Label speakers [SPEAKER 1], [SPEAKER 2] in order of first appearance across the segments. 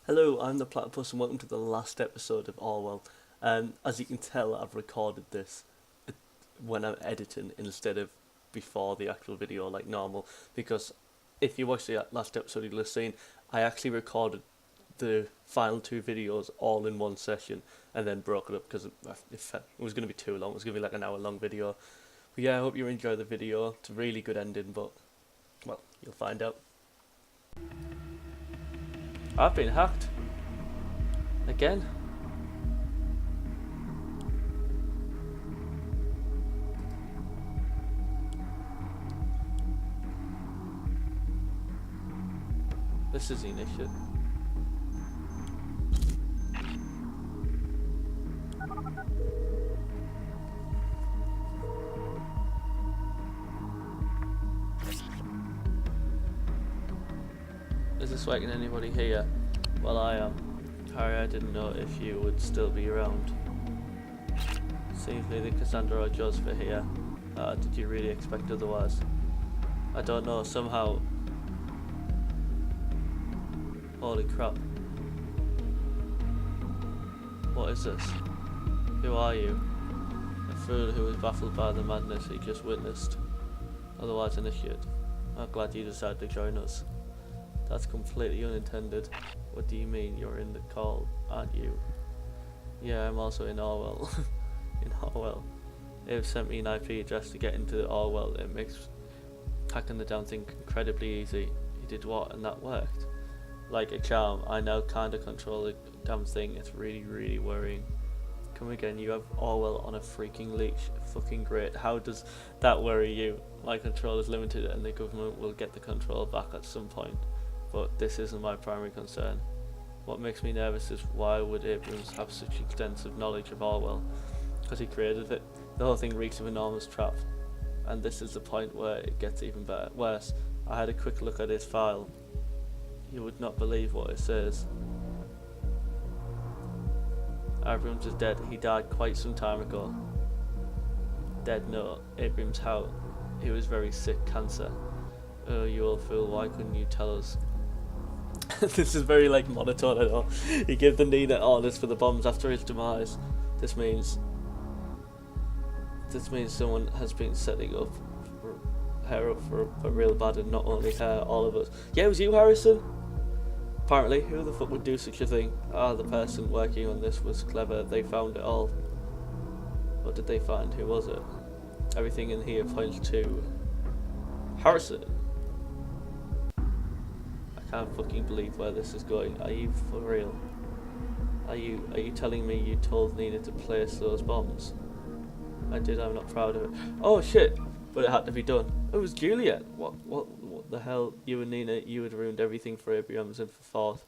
[SPEAKER 1] Hello, I'm the Platypus and welcome to the last episode of Orwell. As you can tell, I've recorded this when I'm editing instead of before the actual video like normal, because if you watch the last episode you'll have seen I actually recorded the final two videos all in one session and then broke it up because it was going to be too long. It was going to be like an hour long video. But yeah, I hope you enjoy the video. It's a really good ending, but well, you'll find out. I've been hacked. Again. This is the initiate. Is this waking anybody here? Well, I am. Harry, I didn't know if you would still be around. Seems neither Cassandra or Joseph are here. Did you really expect otherwise? I don't know, somehow... Holy crap. What is this? Who are you? A fool who was baffled by the madness he just witnessed. Otherwise initiate. I'm glad you decided to join us. That's completely unintended. What do you mean you're in the call, aren't you? Yeah, I'm also in Orwell. In Orwell. They've sent me an IP address to get into Orwell. It makes hacking the damn thing incredibly easy. You did what and that worked? Like a charm, I now kinda control the damn thing. It's really, really worrying. Come again, you have Orwell on a freaking leash. Fucking great. How does that worry you? My control is limited and the government will get the control back at some point. But this isn't my primary concern. What makes me nervous is why would Abrams have such extensive knowledge of Orwell? Because he created it. The whole thing reeks of enormous trap. And this is the point where it gets even worse. I had a quick look at his file. You would not believe what it says. Abrams is dead. He died quite some time ago. Dead? No. Abrams how? He was very sick. Cancer. Oh, you old fool. Why couldn't you tell us? This is very like monotone, I know. He gave the Nina orders for the bombs after his demise. This means someone has been setting up her up for a real bad, and not only her, all of us. Yeah, it was you, Harrison. Apparently, who the fuck would do such a thing? The person working on this was clever. They found it all. What did they find? Who was it? Everything in here points to Harrison. I can't fucking believe where this is going. Are you for real? Are you telling me you told Nina to place those bombs? I did. I'm not proud of it. Oh shit! But it had to be done. It was Juliet. What the hell? You and Nina, you had ruined everything for Abrams and for Forth.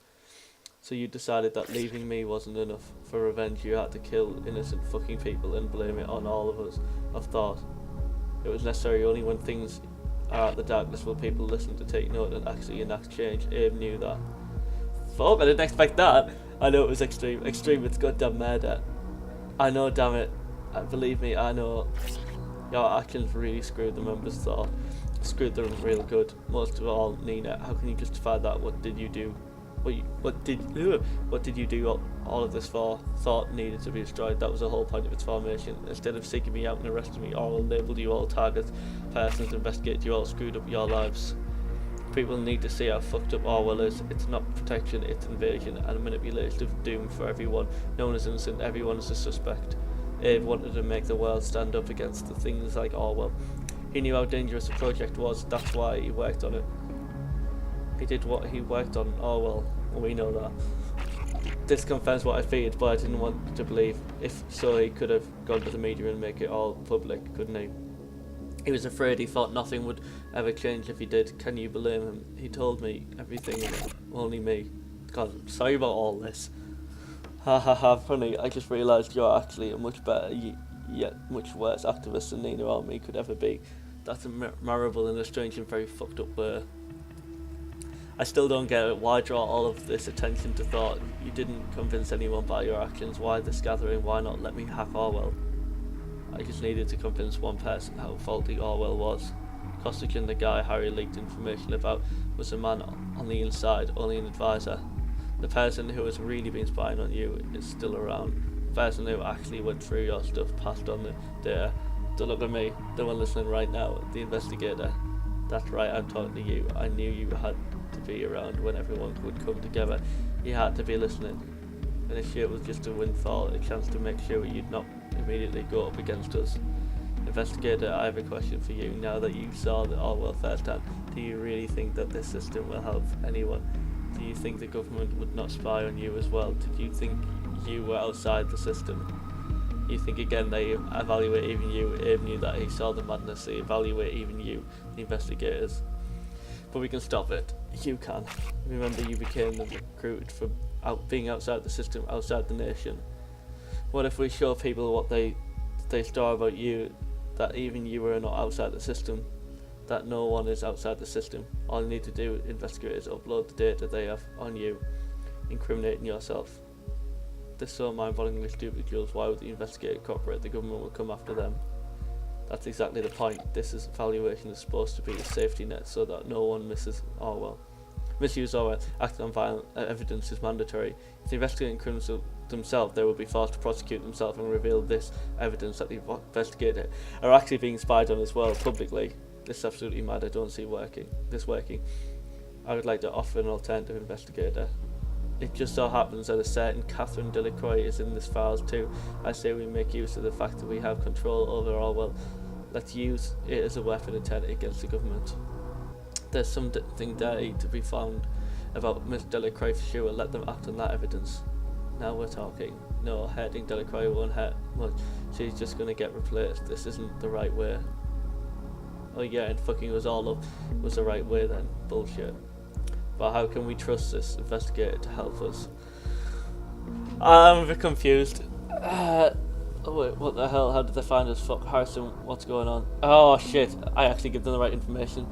[SPEAKER 1] So you decided that leaving me wasn't enough. For revenge, you had to kill innocent fucking people and blame it on all of us. I've thought it was necessary only when things are at the darkness will people listen to take note and actually enact change. Abe knew that. Fuck, I didn't expect that. I know it was extreme. Extreme, it's goddamn murder. I know, damn it. Believe me, I know. Your actions really screwed the members' thought. Screwed them real good. Most of all, Nina. How can you justify that? What did you do? What did you do all of this for? Thought needed to be destroyed. That was the whole point of its formation. Instead of seeking me out and arresting me, Orwell labelled you all targets, persons, investigated you all, screwed up your lives. People need to see how fucked up Orwell is. It's not protection, it's invasion and manipulation of doom for everyone. No one is innocent, everyone is a suspect. Abe wanted to make the world stand up against the things like Orwell. He knew how dangerous the project was, that's why he worked on it. He did what he worked on Orwell, we know that. This confirms what I feared, but I didn't want to believe. If so, he could have gone to the media and make it all public, couldn't he? He was afraid. He thought nothing would ever change if he did. Can you blame him? He told me everything, only me. God, I'm sorry about all this. Ha ha ha, funny. I just realised you're actually a much better, yet much worse activist than Nina or me could ever be. That's admirable in a strange and very fucked up way. I still don't get it. Why draw all of this attention to thought? You didn't convince anyone by your actions. Why this gathering? Why not let me hack Orwell? I just needed to convince one person how faulty Orwell was. Costigan, the guy Harry leaked information about, was a man on the inside, only an advisor. The person who has really been spying on you is still around. The person who actually went through your stuff, passed on the data. Don't look at me, the one listening right now, the investigator. That's right, I'm talking to you. I knew you had to be around when everyone would come together. You had to be listening. And if it was just a windfall, a chance to make sure you'd not immediately go up against us. Investigator, I have a question for you. Now that you saw the Orwell firsthand, do you really think that this system will help anyone? Do you think the government would not spy on you as well? Did you think you were outside the system? You think again they evaluate even you? Abe knew that he saw the madness. They evaluate even you, the investigators. But we can stop it. You can. Remember, you became recruited for being outside the system, outside the nation. What if we show people what they store about you, that even you are not outside the system, that no one is outside the system? All you need to do, investigators, upload the data they have on you, incriminating yourself. This is so mind-bogglingly stupid, Jules. Why would the investigator cooperate? The government will come after them. That's exactly the point. This evaluation is supposed to be a safety net so that no one misses Orwell. Misuse Orwell. Acting on violent evidence is mandatory. If the investigating criminals themselves, they will be forced to prosecute themselves and reveal this evidence that the investigator are actually being spied on as well publicly. This is absolutely mad. I don't see this working. I would like to offer an alternative, investigator. It just so happens that a certain Catherine Delacroix is in this files too. I say we make use of the fact that we have control over Orwell. Let's use it as a weapon and turn it against the government. There's something dirty to be found about Miss Delacroix for sure. Let them act on that evidence. Now we're talking. No, hurting Delacroix won't hurt much. She's just gonna get replaced. This isn't the right way. Oh yeah, and fucking us all up was the right way then. Bullshit. But how can we trust this investigator to help us? I'm a bit confused. Oh wait, what the hell? How did they find us? Fuck, Harrison, what's going on? Oh shit, I actually give them the right information.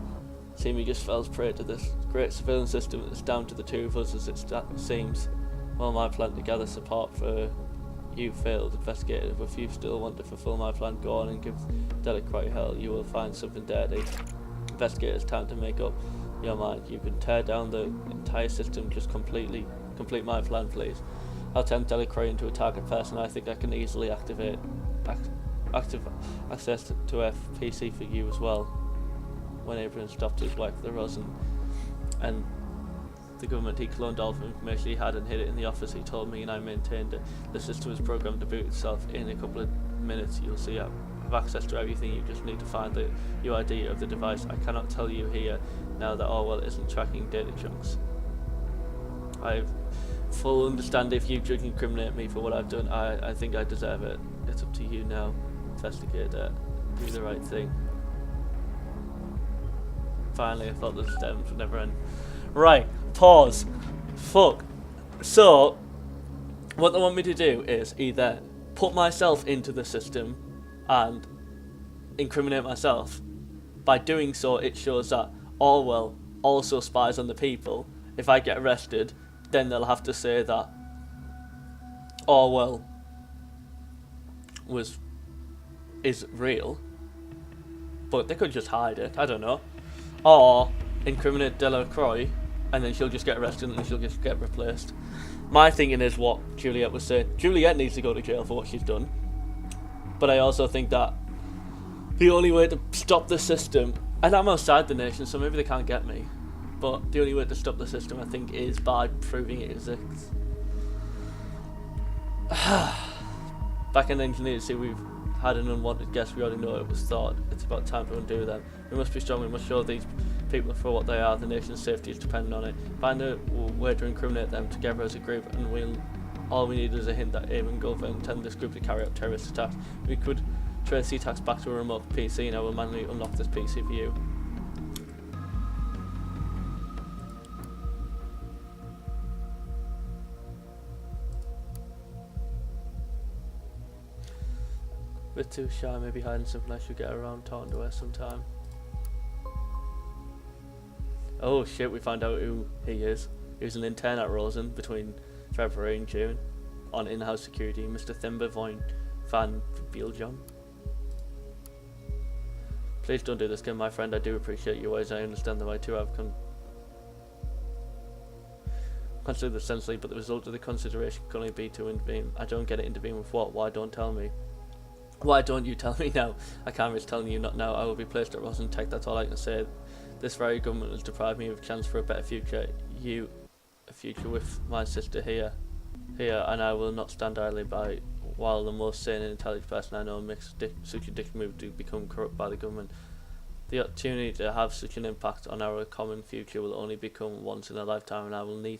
[SPEAKER 1] See, me just falls prey to this great surveillance system that's down to the two of us as it seems. Well, my plan to gather support for you failed, investigator. If you still want to fulfill my plan, go on and give Delacroix hell. You will find something dirty. Investigators, time to make up your mind. You can tear down the entire system, just complete my plan, please. I'll turn Delacroix into a target person. I think I can easily activate active access to F PC for you as well. When Abraham stopped his wife, there was and the government, he cloned all the information he had and hid it in the office. He told me, and I maintained it. The system is programmed to boot itself in a couple of minutes. You'll see I have access to everything. You just need to find the UID of the device. I cannot tell you here now that Orwell isn't tracking data chunks. I full understand if you judge and incriminate me for what I've done. I think I deserve it. It's up to you now. Investigate it. Do the right thing. Finally, I thought the stems would never end. Right, pause. Fuck. So, what they want me to do is either put myself into the system and incriminate myself. By doing so, it shows that Orwell also spies on the people. If I get arrested, then they'll have to say that Orwell is real. But they could just hide it, I don't know. Or incriminate Delacroix, and then she'll just get arrested and she'll just get replaced. My thinking is what Juliet was saying. Juliet needs to go to jail for what she's done. But I also think that the only way to stop the system, and I'm outside the nation, so maybe they can't get me, but the only way to stop the system, I think, is by proving it exists. Back in Engineers, see, we've had an unwanted guest. We already know it was thought. It's about time to undo them. We must be strong. We must show these people for what they are. The nation's safety is dependent on it. Find a way to incriminate them together as a group, and all we need is a hint that Aim and Gov intend this group to carry out terrorist attacks. We could trace the attacks back to a remote PC, and I will manually unlock this PC for you. Bit too shy, maybe hiding something. I should get around talking to her sometime. Oh shit, we found out who he is. He was an intern at Rosen between February and June on in-house security, Mr. Thimber van Bieljon. Please don't do this again, my friend. I do appreciate your ways. I understand that I too have consider this sensibly, but the result of the consideration can only be to intervene. I don't get it, intervene with what? Why don't tell me? Why don't you tell me now? I can't risk telling you not now. I will be placed at Rosen Tech, that's all I can say. This very government has deprived me of a chance for a better future. A future with my sister here, and I will not stand idly by while the most sane and intelligent person I know makes such a dick move to become corrupt by the government. The opportunity to have such an impact on our common future will only become once in a lifetime, and I will need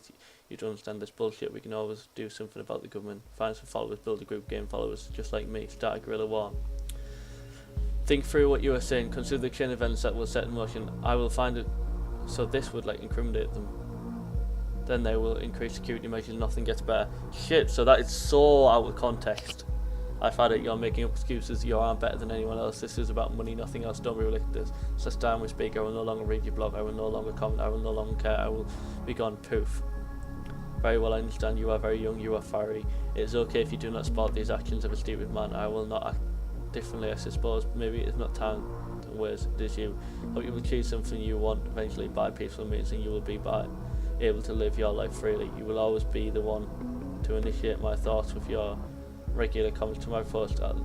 [SPEAKER 1] you to understand this bullshit. We can always do something about the government. Find some followers, build a group, gain followers, just like me. Start a guerrilla war. Think through what you are saying. Consider the chain of events that will set in motion. I will find it. So this would incriminate them. Then they will increase security measures. Nothing gets better. Shit. So that is so out of context. I've had it. You're making up excuses. You aren't better than anyone else. This is about money, nothing else. Don't be ridiculous. So time we speak. I will no longer read your blog. I will no longer comment. I will no longer care. I will be gone. Poof. Very well, I understand. You are very young. You are fiery. It is okay if you do not support these actions of a stupid man. I will not act differently, I suppose. Maybe it's not time to waste. It is you. Hope you will achieve something you want eventually by peaceful means, and you will be able to live your life freely. You will always be the one to initiate my thoughts with your regular comments to my post. At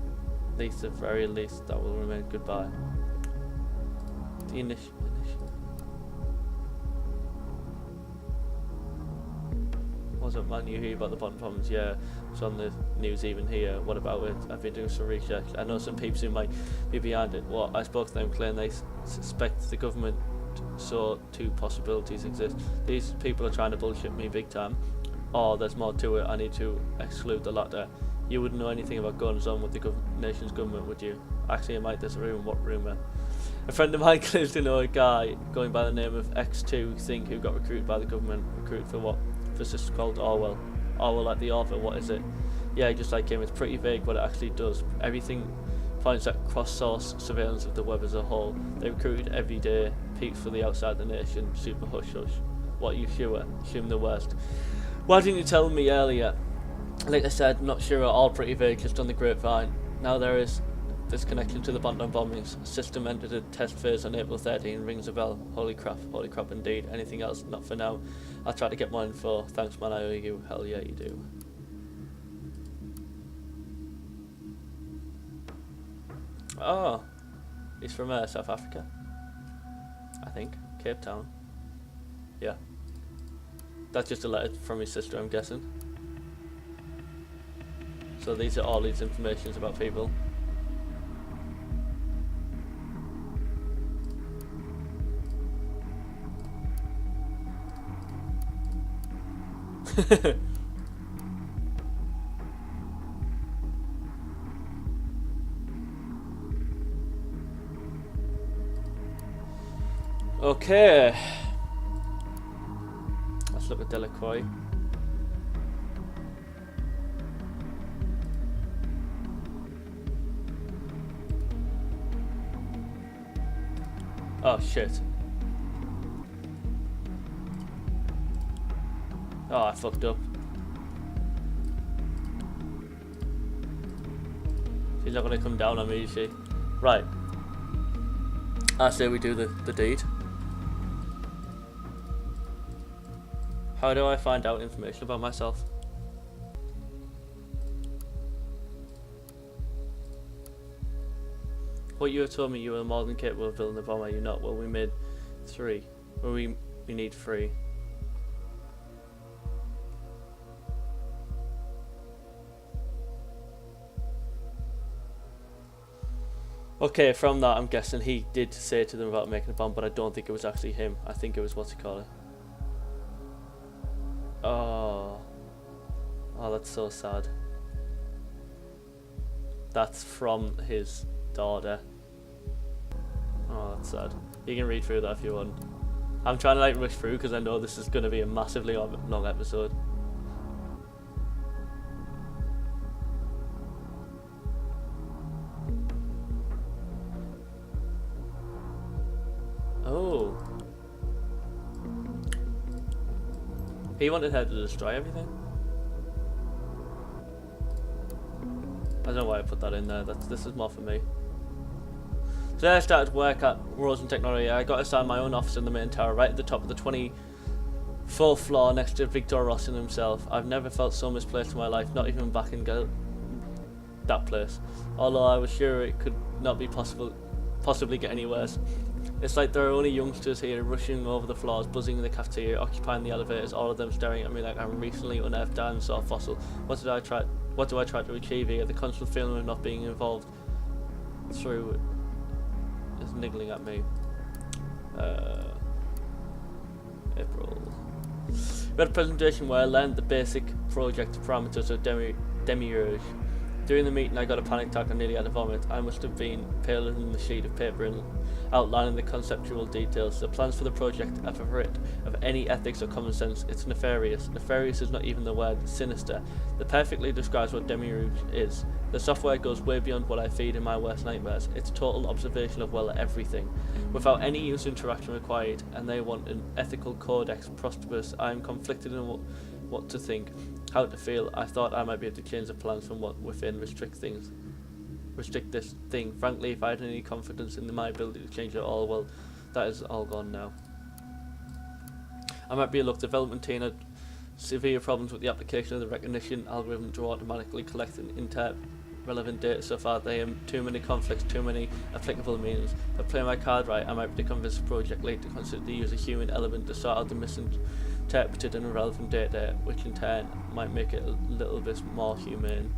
[SPEAKER 1] least, the very least, that will remain. Goodbye. The initial. Wasn't man you hear about the bottom problems? Yeah, it's on the news even here. What about it? I've been doing some research. I know some peeps who might be behind it. Well, I spoke to them claiming they suspect the government, so two possibilities exist. These people are trying to bullshit me big time, or there's more to it. I need to exclude the latter. You wouldn't know anything about goings on with the nation's government, would you? Actually, I might disagree with what rumour. A friend of mine claims to know a guy going by the name of X2 Think who got recruited by the government. Recruited for what? For a system called Orwell. Orwell like the author, what is it? Yeah, just like him, it's pretty vague what it actually does. Everything points at cross-source surveillance of the web as a whole. They recruited every day, peeps for the outside the nation, super hush-hush. What, you sure? Assume the worst. Why didn't you tell me earlier? Like I said, not sure at all, pretty vague, just on the grapevine. Now there is this connection to the Bantam bombings. System entered a test phase on April 13, rings a bell. Holy crap indeed. Anything else? Not for now. I'll try to get more info. Thanks man, I owe you. Hell yeah, you do. Oh, he's from South Africa, I think. Cape Town. Yeah. That's just a letter from his sister, I'm guessing. So these are all these informations about people. Okay, let's look at Delacroix. Oh shit. Oh, I fucked up. She's not gonna come down on me, is she? Right. I say we do the deed. How do I find out information about myself? What you have told me, you are more than capable of building a bomb, are you not? Well, we made 3. Well, we need 3. Okay, from that I'm guessing he did say to them about making a bomb, but I don't think it was actually him. I think it was, what's he call it? Oh, that's so sad. That's from his daughter. Oh, that's sad. You can read through that if you want. I'm trying to rush through because I know this is going to be a massively long episode. Oh. He wanted her to destroy everything? I don't know why I put that in there. This is more for me. Today I started work at Rosen Technology. I got assigned my own office in the main tower, right at the top of the 20 Fourth floor next to Victor Rossin himself. I've never felt so misplaced in my life, not even back in that place. Although I was sure it could not be possibly get any worse. It's like there are only youngsters here rushing over the floors, buzzing in the cafeteria, occupying the elevators, all of them staring at me like I'm a recently unearthed dinosaur fossil. What do I try to achieve here? The constant feeling of not being involved through is niggling at me. April. We had a presentation where I learned the basic project parameters of Demiurge. During the meeting I got a panic attack and nearly had a vomit. I must have been paler than the sheet of paper and outlining the conceptual details. The plans for the project are bereft of any ethics or common sense. It's nefarious. Nefarious is not even the word, sinister. That perfectly describes what Demiurge is. The software goes way beyond what I feed in my worst nightmares. It's total observation of, well, everything, without any user interaction required, and they want an ethical codex prosperous. I am conflicted in what to think, how to feel. I thought I might be able to change the plans from what within restrict this thing. Frankly, if I had any confidence in my ability to change it all, well, that is all gone now. I might be a look development team had severe problems with the application of the recognition algorithm to automatically collect and interpret relevant data so far. There are too many conflicts, too many applicable meanings. If I play my card right, I might be able to convince the project lead to consider the use of human element to sort out the misinterpreted and irrelevant data, which in turn might make it a little bit more humane.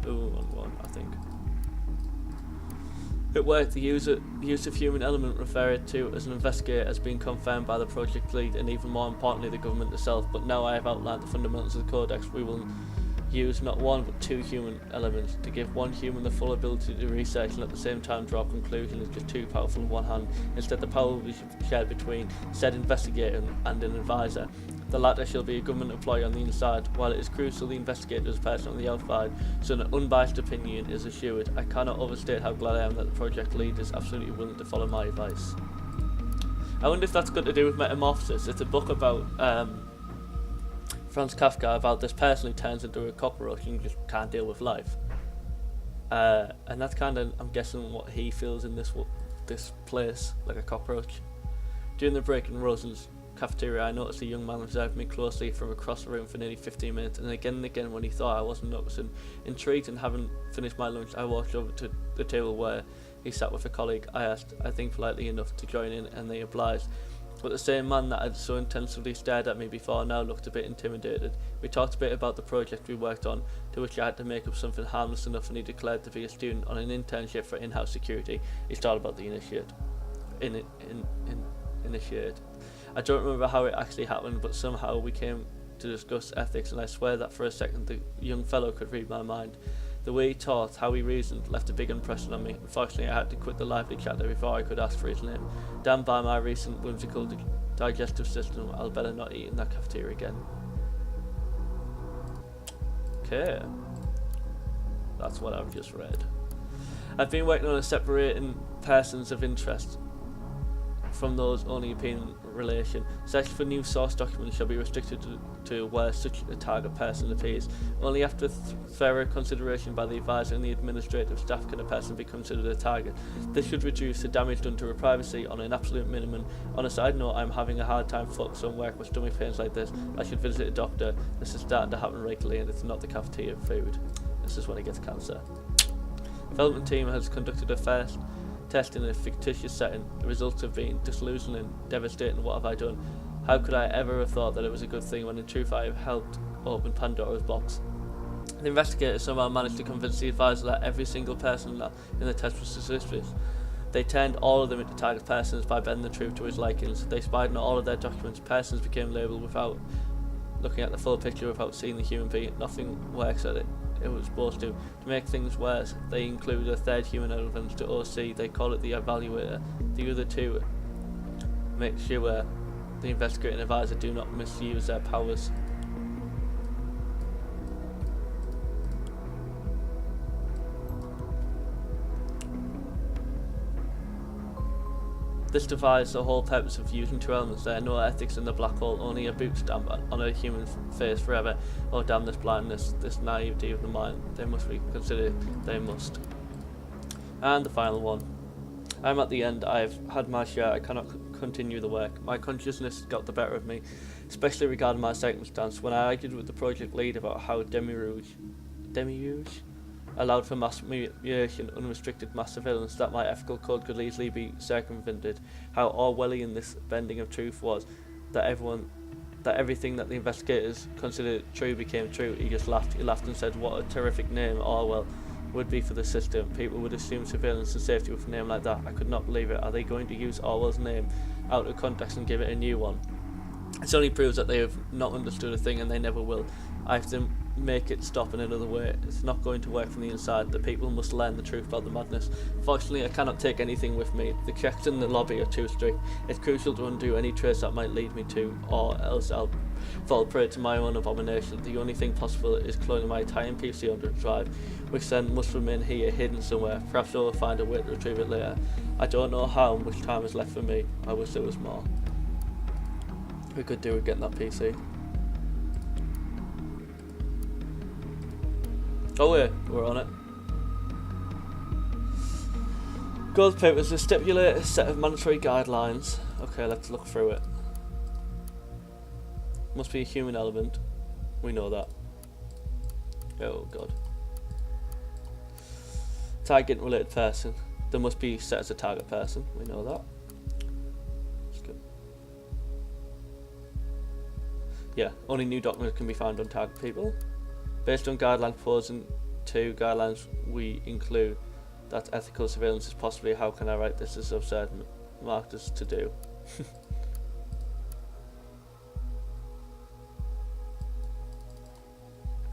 [SPEAKER 1] Ooh, one, I think. It worked. The use of human element referred to as an investigator has been confirmed by the project lead and even more importantly the government itself, but now I have outlined the fundamentals of the codex. We will use not one but two human elements. To give one human the full ability to do research and at the same time draw conclusions is just too powerful in one hand. Instead, the power will be shared between said investigator and an advisor. The latter shall be a government employee on the inside, while it is crucial the investigator is a person on the outside, so an unbiased opinion is assured. I cannot overstate how glad I am that the project lead is absolutely willing to follow my advice. I wonder if that's got to do with Metamorphosis. It's a book about Franz Kafka, about this person who turns into a cockroach and just can't deal with life. And that's kind of, I'm guessing, what he feels in this place, like a cockroach. During the break in Rosen's cafeteria, I noticed a young man observed me closely from across the room for nearly 15 minutes, and again when he thought I wasn't noticing. Intrigued and having finished my lunch, I walked over to the table where he sat with a colleague. I asked, I think politely enough, to join in, and they obliged. But the same man that had so intensively stared at me before now looked a bit intimidated. We talked a bit about the project we worked on, to which I had to make up something harmless enough, and he declared to be a student on an internship for in-house security. He started about the initiate. I don't remember how it actually happened, but somehow we came to discuss ethics, and I swear that for a second the young fellow could read my mind. The way he taught, how he reasoned, left a big impression on me. Unfortunately, I had to quit the lively chatter before I could ask for his name. Damned by my recent whimsical digestive system, I'll better not eat in that cafeteria again. Okay. That's what I've just read. I've been working on separating persons of interest from those only opinion relation. Search for new source documents shall be restricted to where such a target person appears. Only after thorough consideration by the advisor and the administrative staff can a person be considered a target. This should reduce the damage done to her privacy on an absolute minimum. On a side note, I'm having a hard time focusing on work with stomach pains like this. I should visit a doctor. This is starting to happen regularly, and it's not the cafeteria food. This is when he gets cancer. The development team has conducted a first test in a fictitious setting. The results have been disillusioning, devastating. What have I done? How could I ever have thought that it was a good thing when in truth I have helped open Pandora's box? The investigators somehow managed to convince the advisor that every single person in the test was suspicious. They turned all of them into target persons by bending the truth to his likings. They spied on all of their documents. Persons became labelled without looking at the full picture, without seeing the human being. Nothing works at it. It was supposed to. To make things worse, they include a third human element to OC. They call it the evaluator. The other two make sure the investigator and advisor do not misuse their powers. This defies the whole purpose of using two elements. There are no ethics in the black hole, only a boot stamp on a human face forever. Oh damn, this blindness, this naivety of the mind. They must be considered, they must. And the final one. I'm at the end. I've had my share. I cannot continue the work. My consciousness got the better of me, especially regarding my circumstance. When I argued with the project lead about how Demiurge allowed for mass mutilation, unrestricted mass surveillance, that my ethical code could easily be circumvented, how Orwellian this bending of truth was, that everything that the investigators considered true became true, he just laughed. He laughed and said, "What a terrific name Orwell would be for the system. People would assume surveillance and safety with a name like that. I could not believe it. Are they going to use Orwell's name out of context and give it a new one?" It only proves that they have not understood a thing, and they never will. I have to make it stop in another way. It's not going to work from the inside. The people must learn the truth about the madness. Fortunately, I cannot take anything with me. The checks in the lobby are too strict. It's crucial to undo any trace that might lead me to, or else I'll fall prey to my own abomination. The only thing possible is cloning my Italian PC onto a drive, which then must remain here, hidden somewhere. Perhaps I will find a way to retrieve it later. I don't know how much time is left for me. I wish there was more. We could do with getting that PC. Oh yeah, we're on it. Gold papers stipulate a set of mandatory guidelines. Okay, let's look through it. Must be a human element. We know that. Oh god. Target related person. There must be set as a target person. We know that. That's good. Yeah, only new documents can be found on target people. Based on guidelines proposing two guidelines, we include that ethical surveillance is possibly, how can I write this as absurd, marked as to do.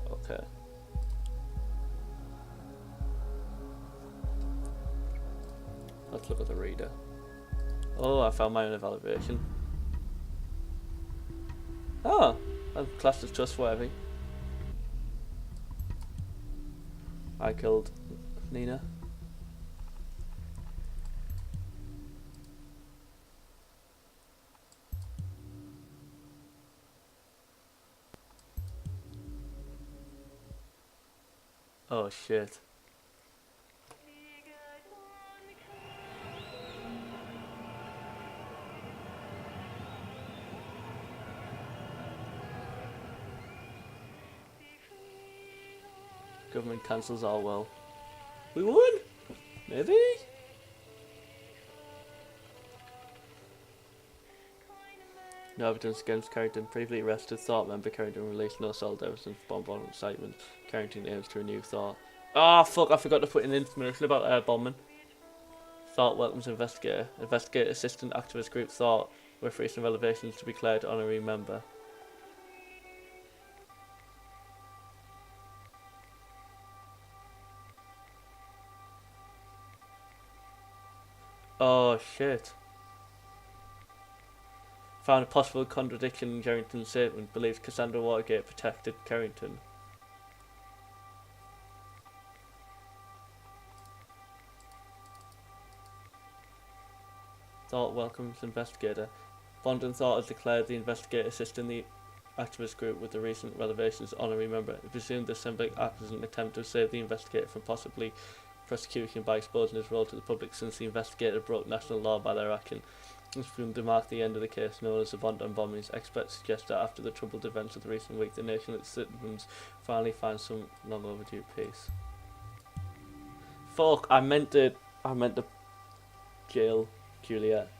[SPEAKER 1] Okay. Let's look at the reader. Oh, I found my own evaluation. Oh, I'm classed as trustworthy. I killed Nina. Oh shit. Government cancels Orwell. We won? Maybe? No evidence against Carrington. Previously arrested Thought member Carrington released. No solid evidence for bomb incitement. Carrington aims to renew Thought. Ah, fuck, I forgot to put in information about bombing. Thought welcomes investigator. Investigator assistant activist group Thought, with recent revelations to be declared honorary member. Oh shit. Found a possible contradiction in Carrington's statement. Believes Cassandra Watergate protected Carrington. Thought welcomes investigator. Bond and Thought has declared the investigator assisting the activist group with the recent revelations honorary member. It presumed the assembly act as an attempt to save the investigator from possibly prosecution by exposing his role to the public, since the investigator broke national law by their action. This film to mark the end of the case known as the Vondon bombings. Experts suggest that after the troubled events of the recent week, the nation and its citizens finally find some long overdue peace. Fuck! I meant to jail Juliet.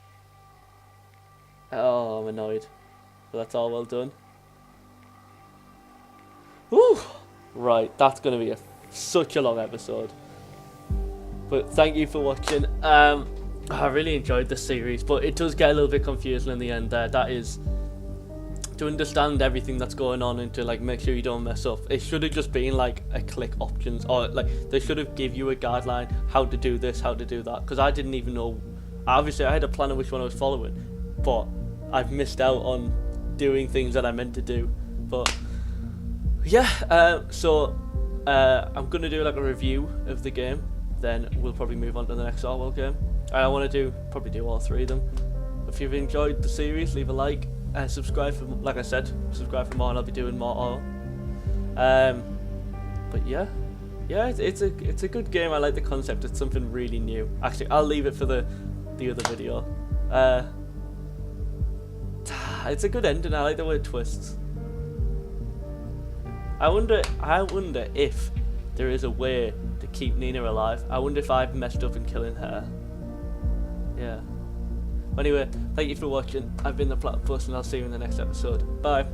[SPEAKER 1] Oh, I'm annoyed. But that's all well done. Whew! Right, that's gonna be such a long episode. But thank you for watching. I really enjoyed this series, but it does get a little bit confusing in the end there. That is, to understand everything that's going on and to like make sure you don't mess up. It should have just been like a click options, or like they should have give you a guideline how to do this, how to do that, because I didn't even know. Obviously I had a plan of which one I was following, but I've missed out on doing things that I meant to do. But yeah, I'm gonna do like a review of the game, then we'll probably move on to the next Orwell game. I want to probably do all three of them. If you've enjoyed the series, leave a like, subscribe for, like I said, subscribe for more, and I'll be doing more Orwell. But yeah, it's a good game. I like the concept. It's something really new. Actually, I'll leave it for the other video. It's a good ending. I like the way it twists. I wonder if there is a way to keep Nina alive. I wonder if I've messed up in killing her. Yeah. Anyway, thank you for watching. I've been the Platypus, and I'll see you in the next episode. Bye.